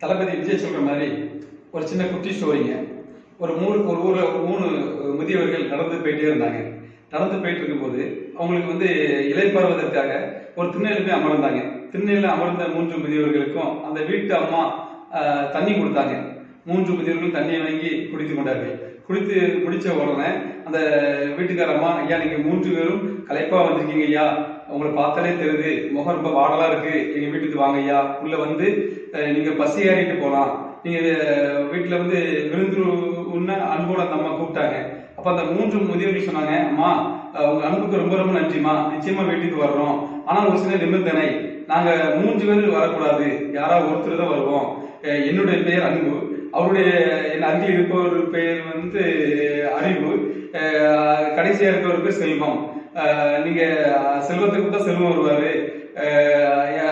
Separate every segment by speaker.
Speaker 1: தளபதி விஜய் சொல்ற மாதிரி ஒரு சின்ன குட்டி ஸ்டோரிங்க. ஒரு ஊர்ல 3 முதியவர்கள் நடந்து போயிட்டே இருந்தாங்க. நடந்து போயிட்டு இருக்கும்போது அவங்களுக்கு இலைப்பாறுவதற்காக ஒரு திண்ணையில போய் அமர்ந்தாங்க. திண்ணையில அமர்ந்த 3 முதியவர்களுக்கும் அந்த வீட்டு அம்மா தண்ணி கொடுத்தாங்க. 3 முதியவர்களும் தண்ணியை வாங்கி குடித்து கொண்டார்கள். குடித்து முடிச்ச உடனே அந்த வீட்டுக்கார அம்மா, ஐயா நீங்க 3 பேரும் களைப்பா வந்திருக்கீங்க ஐயா, உங்களை பார்த்தாலே தெரியுது, முகம் ரொம்ப வாடலா இருக்கு, எங்க வீட்டுக்கு வாங்க ஐயா, உள்ள நீங்க பசி ஏறிட்டு போலாம், நீங்க வீட்டுல விருந்து உண்ண அன்போட அந்த அம்மா கூப்பிட்டாங்க. அப்ப அந்த 3 முதியவர்கள் சொன்னாங்க, அம்மா உங்க அன்புக்கு ரொம்ப ரொம்ப நன்றிமா, நிச்சயமா வீட்டுக்கு வர்றோம், ஆனா ஒரு சில நிபந்தனை, நாங்க 3 பேர் வரக்கூடாது, யாராவது ஒருத்தர் தான் வருவோம். என்னுடைய பெயர் அன்பு, அவருடைய என் அருகில் இருப்பவர் பெயர் அறிவு, கடைசியா இருக்கிறவர் பேர் செல்வம். நீங்க செல்வத்துக்கு தான் செல்வம் வருவாரு.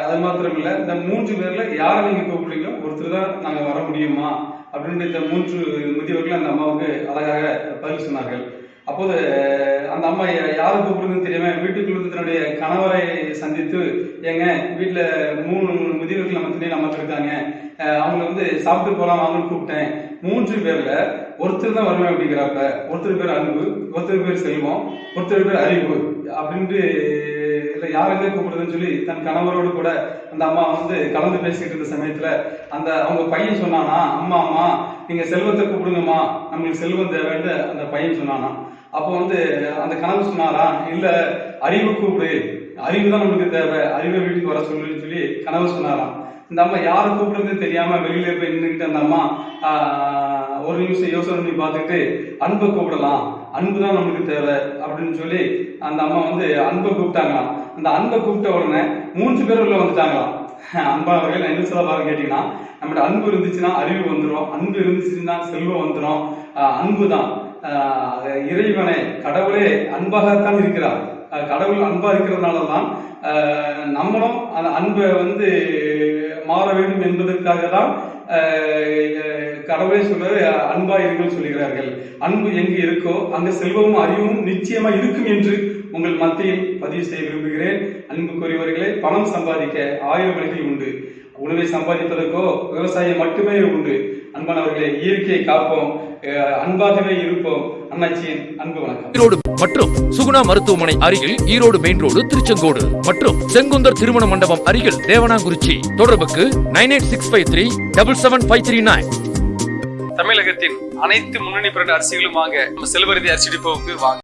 Speaker 1: அது மாத்திரம் இல்ல, இந்த 3 பேர்ல யாரை நீங்க கூப்பிடுறீங்களோ ஒருத்தர் தான் நாங்க வர முடியுமா அப்படின்னு இந்த 3 முதியவர்கள் அந்த அம்மாவுக்கு அழகாக பதில் சொன்னார்கள். அப்போது அந்த அம்மா யாரை கூப்பிடுறதுன்னு தெரியாம வீட்டுக்குள்ள தன்னுடைய கணவரை சந்தித்து, ஏங்க வீட்டுல 3 முதியவர்கள் நம்ம திண்ணையில அமர்ந்திருக்காங்க, அவங்க சாப்பிட்டு போலாம் வாங்கன்னு கூப்பிட்டேன், 3 பேர்ல ஒருத்தர் தான் வருவேன் அப்படிங்கிறப்ப, ஒருத்தர் பேர் அன்பு, ஒருத்தர் பேர் செல்வம், ஒருத்தர் பேர் அறிவு அப்படின்ட்டு இல்ல யாருங்க கூப்பிடுறதுன்னு சொல்லி தன் கணவரோடு கூட அந்த அம்மா கலந்து பேசிட்டு இருந்த சமயத்துல அவங்க பையன் சொன்னானா, அம்மா அம்மா நீங்க செல்வத்தை கூப்பிடுங்கம்மா, நம்மளுக்கு செல்வம் தேவைன்னு அந்த பையன் சொன்னானா. அப்போ அந்த கணவர் சொன்னாரா, இல்ல அறிவு கூப்பிடு, அறிவு தான் நம்மளுக்கு தேவை, அறிவை வீட்டுக்கு வர சொல்லுன்னு சொல்லி கணவர் சொன்னாராம். இந்த அம்மா யாரை கூப்பிடுறதுன்னு தெரியாம வெளியில போய் நின்றுட்டு அந்த அம்மா ஒரு நிமிஷம் யோசனை பண்ணி பார்த்துட்டு, அன்பை கூப்பிடலாம், அன்பு தான் நம்மளுக்கு தேவை அப்படின்னு சொல்லி அந்த அம்மா அன்பை கூப்பிட்டாங்களாம். அந்த அன்பை கூப்பிட்ட உடனே 3 பேர் உள்ள வந்துட்டாங்களாம். அன்பானவர்கள், நான் என்ன சொல்ல பாருங்க கேட்டீங்கன்னா, நம்மளோட அன்பு இருந்துச்சுன்னா அறிவு வந்துடும், அன்பு இருந்துச்சுன்னா செல்வம் வந்துடும். அன்பு தான் இறைவனே, கடவுளே அன்பாகத்தான் இருக்கிறார். கடவுள் அன்பா இருக்கிறதுனாலதான் நம்மளும் அந்த அன்பை மாற வேண்டும் என்பதற்காக தான் கடவுளே சொல்றாரு, அன்பா இருக்குன்னு சொல்லுகிறார்கள். அன்பு எங்கு இருக்கோ அங்க செல்வமும் அறிவும் நிச்சயமா இருக்கும் என்று உங்கள் மத்தியில் பதிவு செய்ய விரும்புகிறேன். அன்புக்குரியவர்களே, பணம் சம்பாதிக்க 1000 வழிகள் உண்டு, உணவை சம்பாதிப்பதற்கோ விவசாயம் மட்டுமே உண்டு. அன்பானவர்களே, இயற்கையை காப்போம், அன்பாகவே இருப்போம். அண்ணாச்சியின் அன்பு வணக்கம்.
Speaker 2: ஈரோடு மற்றும் சுகுணா மருத்துவமனை அருகில் ஈரோடு மெயின் ரோடு திருச்செங்கோடு மற்றும் செங்குந்தர் திருமண மண்டபம் அருகில் தேவனாங்குறிச்சி. தொடர்புக்கு 9865377539.
Speaker 1: தமிழகத்தின் அனைத்து முன்னணி பிராண்ட் அரிசிகளும் வாங்க நம்ம செல்வரதி அரிசி டிப்போவுக்கு வாங்க.